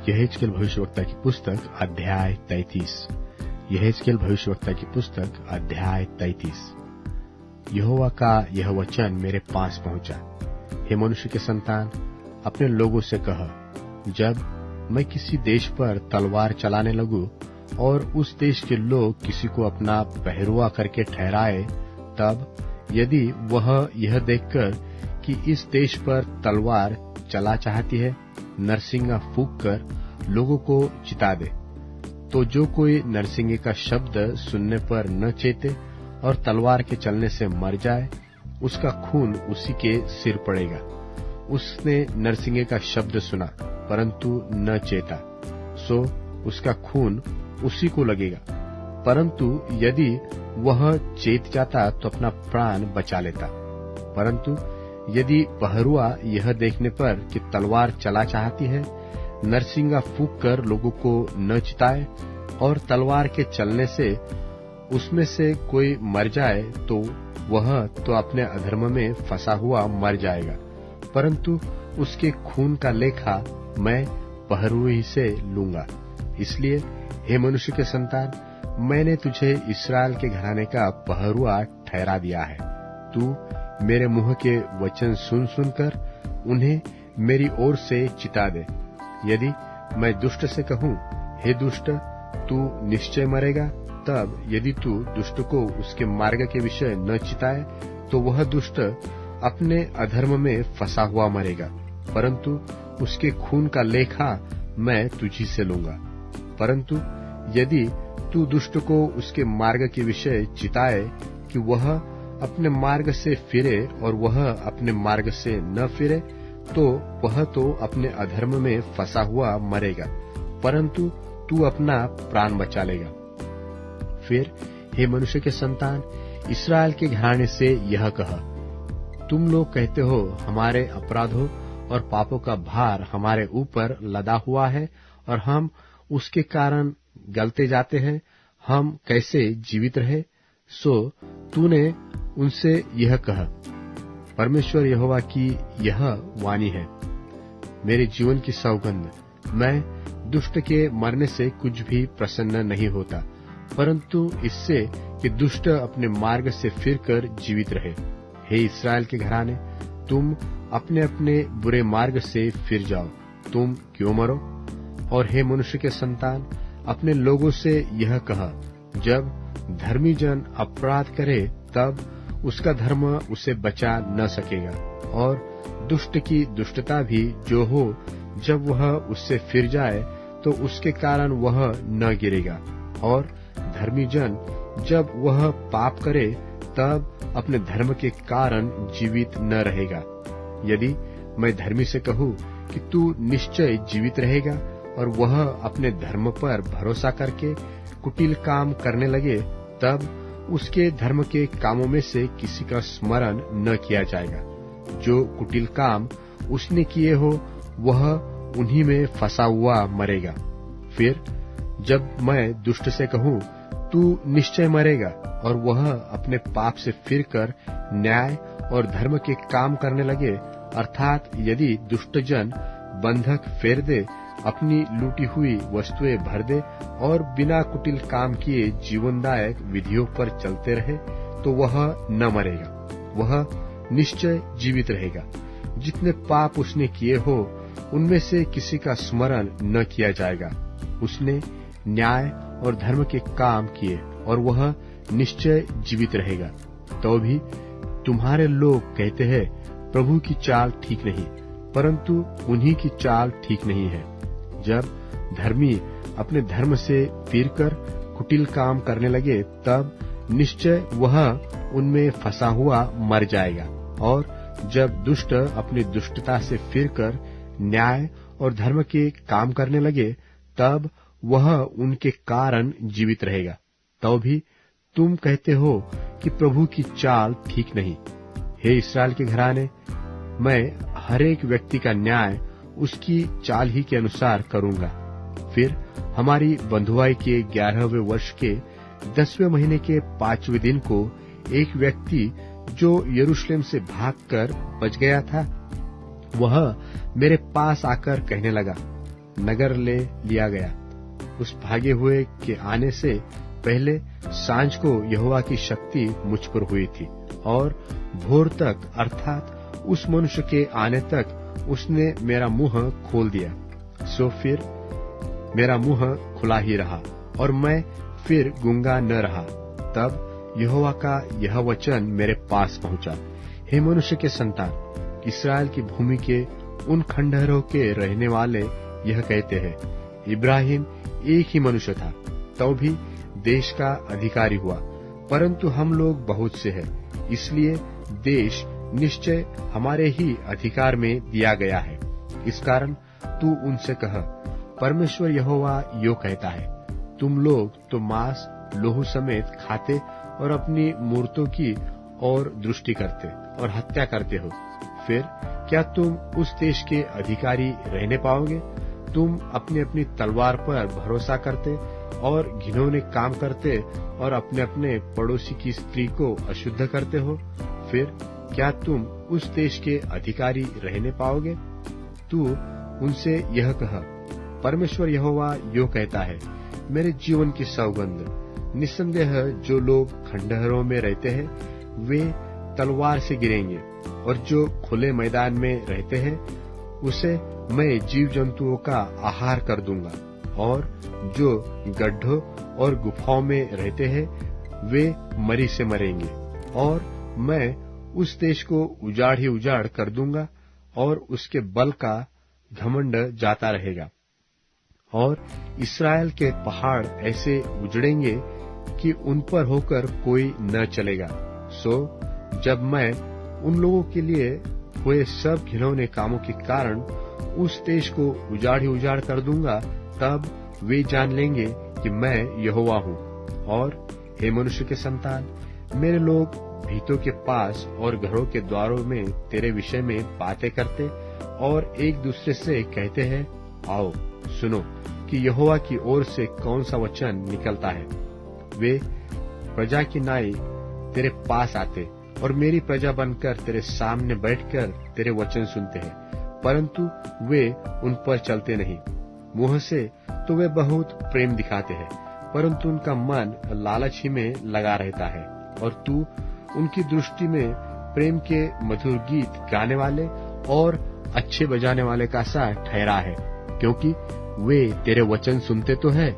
यहेजकेल भविष्यवक्ता की पुस्तक अध्याय 33। यहेजकेल भविष्यवक्ता की पुस्तक अध्याय 33। यहोवा का यह वचन मेरे पास पहुंचा, हे मनुष्य के संतान, अपने लोगों से कह, जब मैं किसी देश पर तलवार चलाने लगूं और उस देश के लोग किसी को अपना पहरुआ करके ठहराए, तब यदि वह यह देखकर कि इस देश पर तलवार चला चाहती है, नरसिंगा फूंक कर लोगों को चिता दे, तो जो कोई नरसिंगे का शब्द सुनने पर न चेते और तलवार के चलने से मर जाए, उसका खून उसी के सिर पड़ेगा। उसने नरसिंगे का शब्द सुना परंतु न चेता, सो उसका खून उसी को लगेगा। परंतु यदि वह चेत जाता तो अपना प्राण बचा लेता। परंतु यदि पहरुआ यह देखने पर कि तलवार चला चाहती है, नरसिंगा फूंक कर लोगों को न चिताए और तलवार के चलने से उसमें से कोई मर जाए, तो वह तो अपने अधर्म में फंसा हुआ मर जाएगा, परंतु उसके खून का लेखा मैं पहरुए से लूंगा। इसलिए हे मनुष्य के संतान, मैंने तुझे इस्राएल के घराने का पहरुआ ठहरा दिया है। तू मेरे मुंह के वचन सुन सुनकर उन्हें मेरी ओर से चिता दे। यदि मैं दुष्ट से कहूं, हे दुष्ट, तू निश्चय मरेगा, तब यदि तू दुष्ट को उसके मार्ग के विषय न चिताए, तो वह दुष्ट अपने अधर्म में फंसा हुआ मरेगा, परंतु उसके खून का लेखा मैं तुझी से लूंगा। परंतु यदि तू दुष्ट को उसके मार्ग के विषय चिताए कि वह अपने मार्ग से फिरे और वह अपने मार्ग से न फिरे, तो वह तो अपने अधर्म में फंसा हुआ मरेगा, परंतु तू अपना प्राण बचा लेगा। फिर हे मनुष्य के संतान, इस्राएल के घराने से यह कह, तुम लोग कहते हो, हमारे अपराधों और पापों का भार हमारे ऊपर लदा हुआ है और हम उसके कारण गलते जाते हैं, हम कैसे जीवित रहे। सो तूने उनसे यह कहा, परमेश्वर यहोवा की यह वाणी है, मेरे जीवन की सौगंध, मैं दुष्ट के मरने से कुछ भी प्रसन्न नहीं होता, परंतु इससे कि दुष्ट अपने मार्ग से फिरकर जीवित रहे। हे इस्राएल के घराने, तुम अपने अपने बुरे मार्ग से फिर जाओ, तुम क्यों मरो। और हे मनुष्य के संतान, अपने लोगों से यह कहा, जब धर्मी जन अपराध करे, तब उसका धर्म उसे बचा न सकेगा, और दुष्ट की दुष्टता भी जो हो, जब वह उससे फिर जाए, तो उसके कारण वह न गिरेगा। और धर्मी जन जब वह पाप करे, तब अपने धर्म के कारण जीवित न रहेगा। यदि मैं धर्मी से कहूँ कि तू निश्चय जीवित रहेगा, और वह अपने धर्म पर भरोसा करके कुटिल काम करने लगे, तब उसके धर्म के कामों में से किसी का स्मरण न किया जाएगा। जो कुटिल काम उसने किए हो, वह उन्हीं में फंसा हुआ मरेगा। फिर जब मैं दुष्ट से कहूँ, तू निश्चय मरेगा, और वह अपने पाप से फिरकर न्याय और धर्म के काम करने लगे, अर्थात यदि दुष्ट जन बंधक फेर दे, अपनी लूटी हुई वस्तुएं भर दे और बिना कुटिल काम किए जीवनदायक विधियों पर चलते रहे, तो वह न मरेगा, वह निश्चय जीवित रहेगा। जितने पाप उसने किए हो, उनमें से किसी का स्मरण न किया जाएगा। उसने न्याय और धर्म के काम किए, और वह निश्चय जीवित रहेगा। तो भी तुम्हारे लोग कहते हैं, प्रभु की चाल ठीक नहीं, परंतु उन्हीं की चाल ठीक नहीं है। जब धर्मी अपने धर्म से फिरकर कुटिल काम करने लगे, तब निश्चय वह उनमें फंसा हुआ मर जाएगा। और जब दुष्ट अपनी दुष्टता से फिरकर न्याय और धर्म के काम करने लगे, तब वह उनके कारण जीवित रहेगा। तो भी तुम कहते हो कि प्रभु की चाल ठीक नहीं। हे इस्राएल के घराने, मैं हर एक व्यक्ति का न्याय उसकी चाल ही के अनुसार करूंगा। फिर हमारी बंधुआई के 11वें वर्ष के 10वें महीने के 5वें दिन को एक व्यक्ति जो यरूशलेम से भागकर बच गया था, वह मेरे पास आकर कहने लगा, नगर ले लिया गया। उस भागे हुए के आने से पहले सांझ को यहोवा की शक्ति मुझ पर हुई थी, और भोर तक अर्थात उस मनुष्य के आने तक उसने मेरा मुंह खोल दिया। सो फिर मेरा मुंह खुला ही रहा और मैं फिर गूंगा न रहा। तब यहोवा का यह वचन मेरे पास पहुंचा, हे मनुष्य के संतान, इस्राएल की भूमि के उन खंडहरों के रहने वाले यह कहते हैं, इब्राहिम एक ही मनुष्य था, तो भी देश का अधिकारी हुआ, परंतु हम लोग बहुत से हैं, इसलिए देश निश्चय हमारे ही अधिकार में दिया गया है। इस कारण तू उनसे कह, परमेश्वर यहोवा यो कहता है, तुम लोग तो मांस लोहू समेत खाते और अपनी मूर्तों की और दृष्टि करते और हत्या करते हो। फिर क्या तुम उस देश के अधिकारी रहने पाओगे? तुम अपनी अपनी तलवार पर भरोसा करते और घिनौने काम करते और अपने अपने पड़ोसी की स्त्री को अशुद्ध करते हो। फिर क्या तुम उस देश के अधिकारी रहने पाओगे? तू उनसे यह कह, परमेश्वर यहोवा यो कहता है, मेरे जीवन की सौगंध, निस्संदेह जो लोग खंडहरों में रहते हैं वे तलवार से गिरेंगे, और जो खुले मैदान में रहते हैं उसे मैं जीव जंतुओं का आहार कर दूंगा, और जो गड्ढों और गुफाओं में रहते हैं वे मरी से मरेंगे, और मैं उस देश को उजाड़ ही उजाड़ कर दूंगा, और उसके बल का घमंड जाता रहेगा। और इस्राएल के पहाड़ ऐसे उजड़ेंगे कि उन पर होकर कोई न चलेगा। सो जब मैं उन लोगों के लिए हुए सब घिनौने कामों के कारण उस देश को उजाड़ ही उजाड़ कर दूंगा, तब वे जान लेंगे कि मैं यहोवा हूँ। और हे मनुष्य के संतान, मेरे लोग भीतों के पास और घरों के द्वारों में तेरे विषय में बातें करते और एक दूसरे से कहते हैं, आओ सुनो कि यहोवा की ओर से कौन सा वचन निकलता है। वे प्रजा की नाई तेरे पास आते और मेरी प्रजा बनकर तेरे सामने बैठकर तेरे वचन सुनते हैं, परंतु वे उन पर चलते नहीं। मुंह से तो वे बहुत प्रेम दिखाते हैं, परंतु उनका मन लालच ही में लगा रहता है, और तू उनकी दृष्टि में प्रेम के मधुर गीत गाने वाले और अच्छे बजाने वाले का सा ठहरा है, क्योंकि वे तेरे वचन सुनते तो है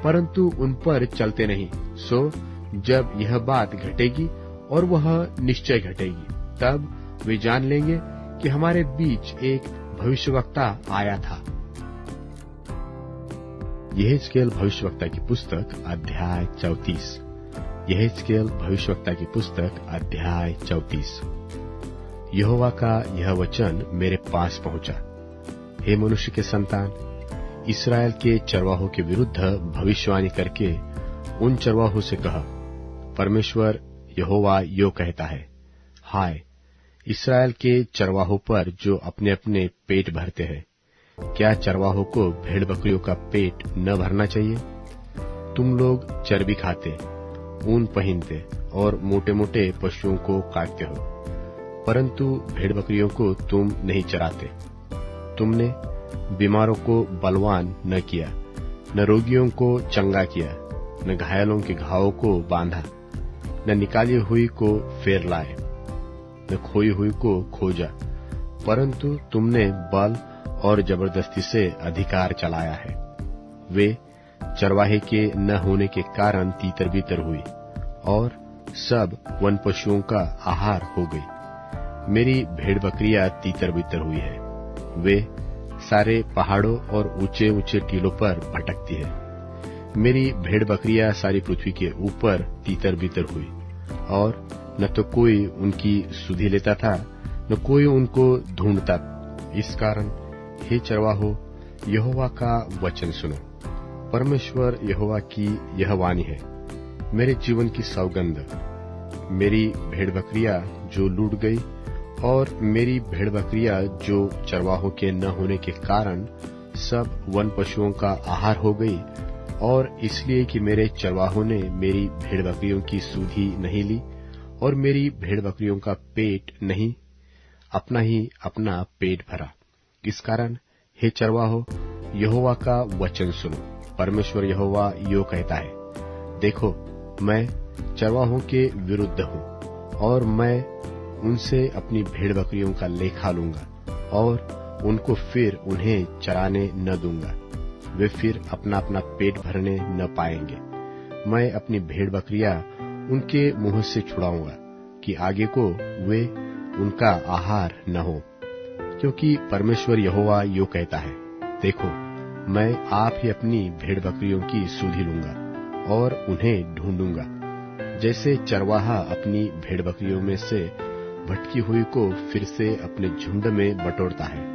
परंतु उन पर चलते नहीं। सो जब यह बात घटेगी, और वह निश्चय घटेगी, तब वे जान लेंगे कि हमारे बीच एक भविष्यवक्ता आया था। यहेजकेल भविष्यवक्ता की पुस्तक अध्याय 34। यहेजकेल भविष्यवक्ता की पुस्तक अध्याय 34। यहोवा का यह वचन मेरे पास पहुंचा, हे मनुष्य के संतान, इस्राएल के चरवाहों के विरुद्ध भविष्यवाणी करके उन चरवाहों से कहा, परमेश्वर यहोवा यो कहता है, हाय इस्राएल के चरवाहों पर जो अपने अपने पेट भरते हैं, क्या चरवाहों को भेड़ बकरियों का पेट न भरना चाहिए? तुम लोग चर्बी खाते, ऊन पहनते और मोटे मोटे पशुओं को काटते हो, परंतु भेड़ बकरियों को तुम नहीं चराते। तुमने बीमारों को बलवान न किया, न रोगियों को चंगा किया, न घायलों के घावों को बांधा, न निकाली हुई को फेर लाए, न खोई हुई को खोजा, परंतु तुमने बल और जबरदस्ती से अधिकार चलाया है। वे चरवाहे के न होने के कारण तीतर बीतर हुई और सब वन पशुओं का आहार हो गई। मेरी भेड़ बकरियां तीतर बीतर हुई है, वे सारे पहाड़ों और ऊंचे ऊंचे टीलों पर भटकती है। मेरी भेड़ बकरियां सारी पृथ्वी के ऊपर तीतर बीतर हुई, और न तो कोई उनकी सुधि लेता था, न कोई उनको ढूंढता। इस कारण हे चरवाहो, यहोवा का वचन सुनो। परमेश्वर यहोवा की यह वाणी है, मेरे जीवन की सौगंध, मेरी भेड़ बकरियां जो लूट गई और मेरी भेड़ बकरियां जो चरवाहों के न होने के कारण सब वन पशुओं का आहार हो गई, और इसलिए कि मेरे चरवाहों ने मेरी भेड़ बकरियों की सुधि नहीं ली और मेरी भेड़ बकरियों का पेट नहीं, अपना ही अपना पेट भरा। इस कारण हे चरवाहो, यहोवा का वचन सुनो। परमेश्वर यहोवा यो कहता है, देखो मैं चरवाहों के विरुद्ध हूँ और मैं उनसे अपनी भेड़ बकरियों का लेखा लूंगा और उनको फिर उन्हें चराने न दूंगा। वे फिर अपना अपना पेट भरने न पाएंगे। मैं अपनी भेड़ बकरियां उनके मुंह से छुड़ाऊंगा कि आगे को वे उनका आहार न हो। क्योंकि परमेश्वर यहोवा यो कहता है, देखो मैं आप ही अपनी भेड़ बकरियों की सुधि लूंगा और उन्हें ढूंढूंगा। जैसे चरवाहा अपनी भेड़ बकरियों में से भटकी हुई को फिर से अपने झुंड में बटोरता है,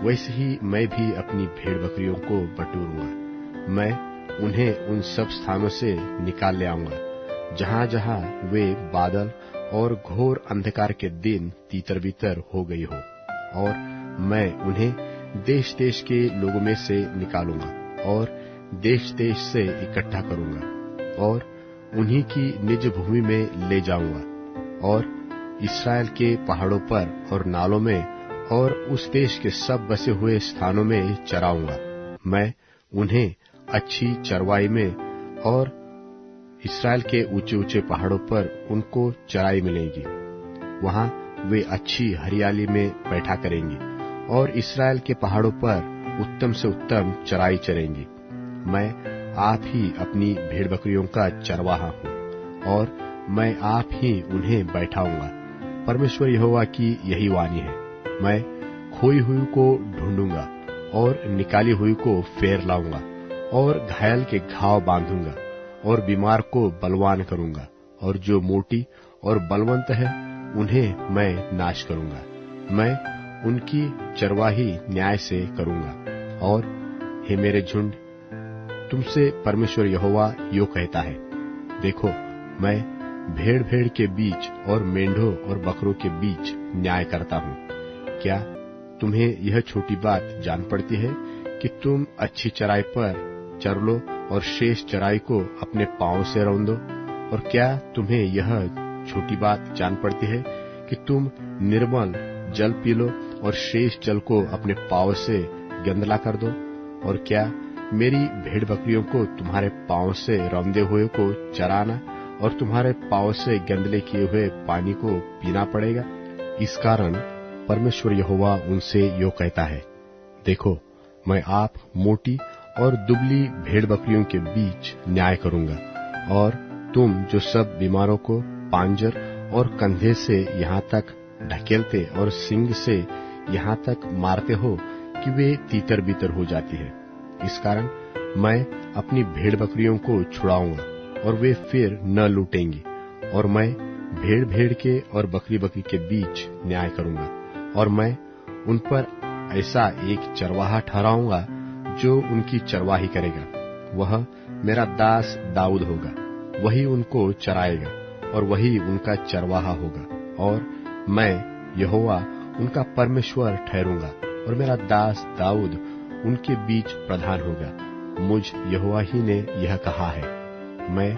वैसे ही मैं भी अपनी भेड़ बकरियों को बटोरूंगा। मैं उन्हें उन सब स्थानों से निकाल ले आऊंगा जहां जहां वे बादल और घोर अंधकार के दिन तीतर बीतर हो गई हो, और मैं उन्हें देश देश के लोगों में से निकालूंगा और देश देश से इकट्ठा करूंगा और उन्हीं की निज भूमि में ले जाऊंगा और इस्राएल के पहाड़ों पर और नालों में और उस देश के सब बसे हुए स्थानों में चराऊंगा। मैं उन्हें अच्छी चरवाई में और इस्राएल के ऊंचे ऊंचे पहाड़ों पर उनको चराई मिलेगी। वहां वे अच्छी हरियाली में बैठा करेंगी और इस्राएल के पहाड़ों पर उत्तम से उत्तम चराई चरेंगी। मैं आप ही अपनी भेड़ बकरियों का चरवाहा हूँ और मैं आप ही उन्हें बैठाऊंगा। परमेश्वर यहोवा की यही वाणी है, मैं खोई हुई को ढूंढूंगा और निकाली हुई को फेर लाऊंगा और घायल के घाव बांधूंगा और बीमार को बलवान करूंगा और जो मोटी और बलवंत है उन्हें मैं नाश करूंगा। मैं उनकी चरवाही न्याय से करूंगा। और हे मेरे झुंड, तुमसे परमेश्वर यहोवा यो कहता है, देखो मैं भेड़ भेड़ के बीच और मेंढों और बकरों के बीच न्याय करता हूँ। क्या तुम्हें यह छोटी बात जान पड़ती है कि तुम अच्छी चराई पर चर लो और शेष चराई को अपने पांव से रौंदो? और क्या तुम्हें यह छोटी बात जान पड़ती है कि तुम निर्मल जल पी लो और शेष जल को अपने पांव से गंदला कर दो? और क्या मेरी भेड़ बकरियों को तुम्हारे पांव से रौंदे हुए को चराना और तुम्हारे पांव से गंदले किए हुए पानी को पीना पड़ेगा? इस कारण परमेश्वर यहोवा उनसे यो कहता है, देखो मैं आप मोटी और दुबली भेड़ बकरियों के बीच न्याय करूंगा और तुम जो सब बीमारों को पांजर और कंधे से यहाँ तक ढकेलते और सींग से यहाँ तक मारते हो कि वे तीतर बीतर हो जाती है, इस कारण मैं अपनी भेड़ बकरियों को छुड़ाऊंगा और वे फिर न लूटेंगी। और मैं भेड़ भेड़ के और बकरी बकरी के बीच न्याय करूंगा और मैं उन पर ऐसा एक चरवाहा ठहराऊंगा जो उनकी चरवाही करेगा। वह मेरा दास दाऊद होगा, वही उनको चराएगा और वही उनका चरवाहा होगा। और मैं यहोवा उनका परमेश्वर ठहरूंगा और मेरा दास दाऊद उनके बीच प्रधान होगा। मुझ यहोवा ही ने यह कहा है, मैं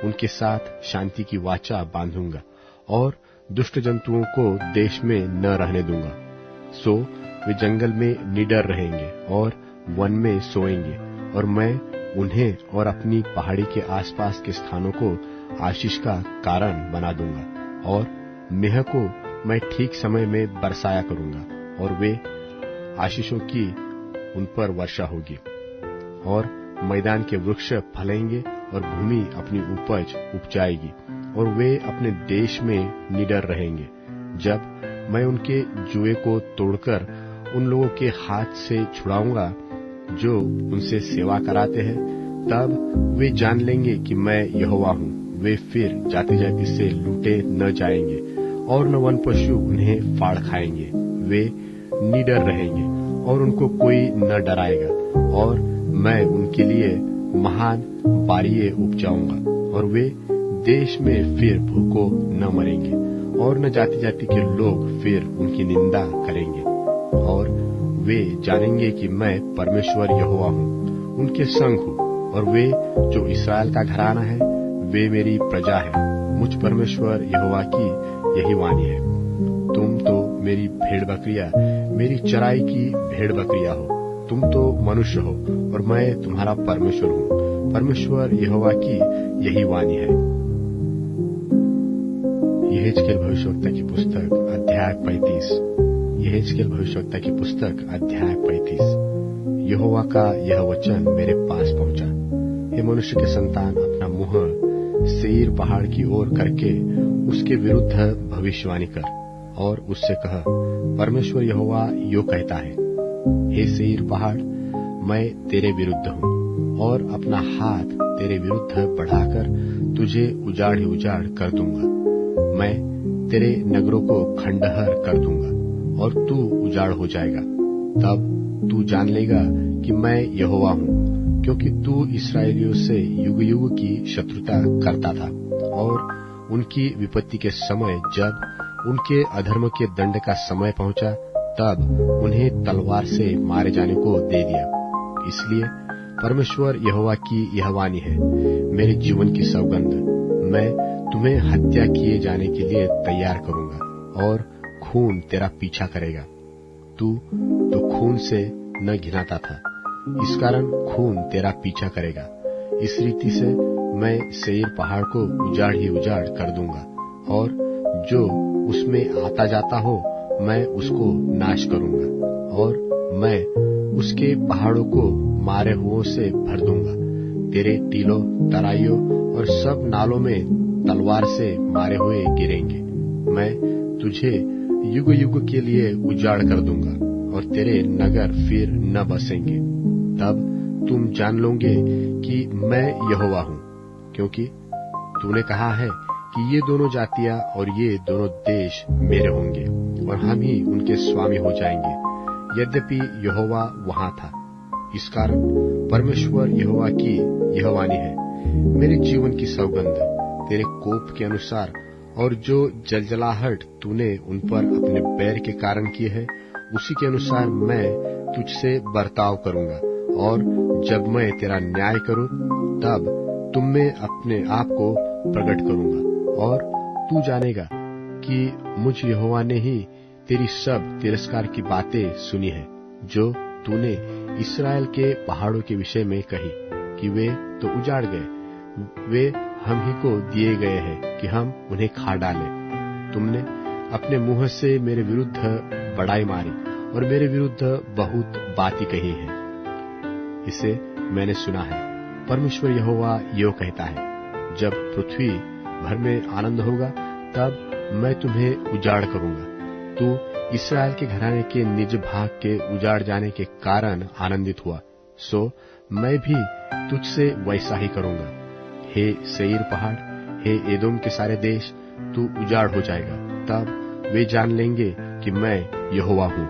उनके साथ शांति की वाचा बांधूंगा और दुष्ट जंतुओं को देश में न रहने दूंगा। सो वे जंगल में निडर रहेंगे और वन में सोएंगे और मैं उन्हें और अपनी पहाड़ी के आसपास के स्थानों को आशीष का कारण बना दूंगा और मेह को मैं ठीक समय में बरसाया करूंगा और वे आशीषों की उन पर वर्षा होगी। और मैदान के वृक्ष फलेंगे और भूमि अपनी उपज उपजाएगी और वे अपने देश में निडर रहेंगे। जब मैं उनके जुए को तोड़कर उन लोगों के हाथ से छुड़ाऊंगा जो उनसे सेवा कराते हैं, तब वे जान लेंगे कि मैं यहोवा हूँ। वे फिर जाति जाति से लूटे न जाएंगे और न वन पशु उन्हें फाड़ खाएंगे। वे निडर रहेंगे और उनको कोई न डराएगा और मैं उनके लिए महान बारिये उपजाऊंगा और वे देश में फिर भूखों न मरेंगे और न जाति जाति के लोग फिर उनकी निंदा करेंगे। और वे जानेंगे कि मैं परमेश्वर यहोवा हूँ, उनके संग हूँ और वे जो इस्राएल का घराना है वे मेरी प्रजा है। मुझ परमेश्वर यहोवा की यही वाणी है। तुम तो मेरी भेड़ बकरियां, मेरी चराई की भेड़ बकरियां हो। तुम तो मनुष्य हो और मैं तुम्हारा परमेश्वर हूँ। परमेश्वर यहोवा की यही वाणी है। यहेजकेल भविष्यवक्ता की पुस्तक अध्याय 35। यहेजकेल भविष्यवक्ता की पुस्तक अध्याय 35। यहोवा का यह वचन मेरे पास पहुंचा। हे मनुष्य के संतान, अपना मुंह सेईर पहाड़ की ओर करके उसके विरुद्ध भविष्यवाणी कर और उससे कह, परमेश्वर यहोवा यो कहता है, हे सेईर पहाड़, मैं तेरे विरुद्ध हूँ और अपना हाथ तेरे विरुद्ध बढ़ाकर तुझे उजाड़ ही उजाड़ कर दूंगा। मैं तेरे नगरों को खंडहर कर दूंगा और तू उजाड़ हो जाएगा। तब तू जान लेगा कि मैं यहोवा हूँ, क्योंकि तू इस्राएलियों से युग युग की शत्रुता करता था और उनकी विपत्ति के समय जब उनके अधर्म के दंड का समय पहुंचा, तब उन्हें तलवार से मारे जाने को दे दिया। इसलिए परमेश्वर यहोवा की यह वाणी है, मेरे जीवन की सौगंध, मैं तुम्हें हत्या किए जाने के लिए तैयार करूंगा और खून तेरा पीछा करेगा। तू तो खून से न घिनाता था, इस कारण खून तेरा पीछा करेगा। इस रीति से मैं सेईर पहाड़ को उजाड़ ही उजाड़ कर दूंगा और जो उसमें आता जाता हो मैं उसको नाश करूंगा और मैं उसके पहाड़ों को मारे हुओं से भर दूंगा। तेरे टीलों, तराइयों और सब नालों में तलवार से मारे हुए गिरेंगे। मैं तुझे युग युग के लिए उजाड़ कर दूंगा और तेरे नगर फिर न बसेंगे। तब तुम जान लोगे कि मैं यहोवा हूँ, क्योंकि तूने कहा है कि ये दोनों जातियां और ये दोनों देश मेरे होंगे और हम ही उनके स्वामी हो जाएंगे। यद्यपि यहोवा वहां था। इस कारण परमेश्वर यहोवा की यह वाणी है, मेरे जीवन की सौगंध, तेरे कोप के अनुसार और जो जलजलाहट तूने उन पर अपने बैर के कारण की है, उसी के अनुसार मैं तुझसे बर्ताव करूंगा। और जब मैं तेरा न्याय करूं, तब तुम में अपने आप को प्रकट करूंगा और तू जानेगा कि मुझ यहोवा ने ही तेरी सब तिरस्कार की बातें सुनी है, जो तूने इस्राएल के पहाड़ों के विषय में कही कि वे तो उजाड़ गए, वे हम ही को दिए गए हैं कि हम उन्हें खा डालें। तुमने अपने मुंह से मेरे विरुद्ध बड़ाई मारी और मेरे विरुद्ध बहुत बातें कही है। इसे मैंने सुना है। परमेश्वर यहोवा यो कहता है, जब पृथ्वी भर में आनंद होगा, तब मैं तुम्हें उजाड़ करूंगा। तू इस्राएल के घराने के निज भाग के उजाड़ जाने के कारण आनंदित हुआ, सो मैं भी तुझसे वैसा ही करूंगा। हे सेईर पहाड़, हे एदोम के सारे देश, तू उजाड़ हो जाएगा। तब वे जान लेंगे कि मैं यहोवा हूँ।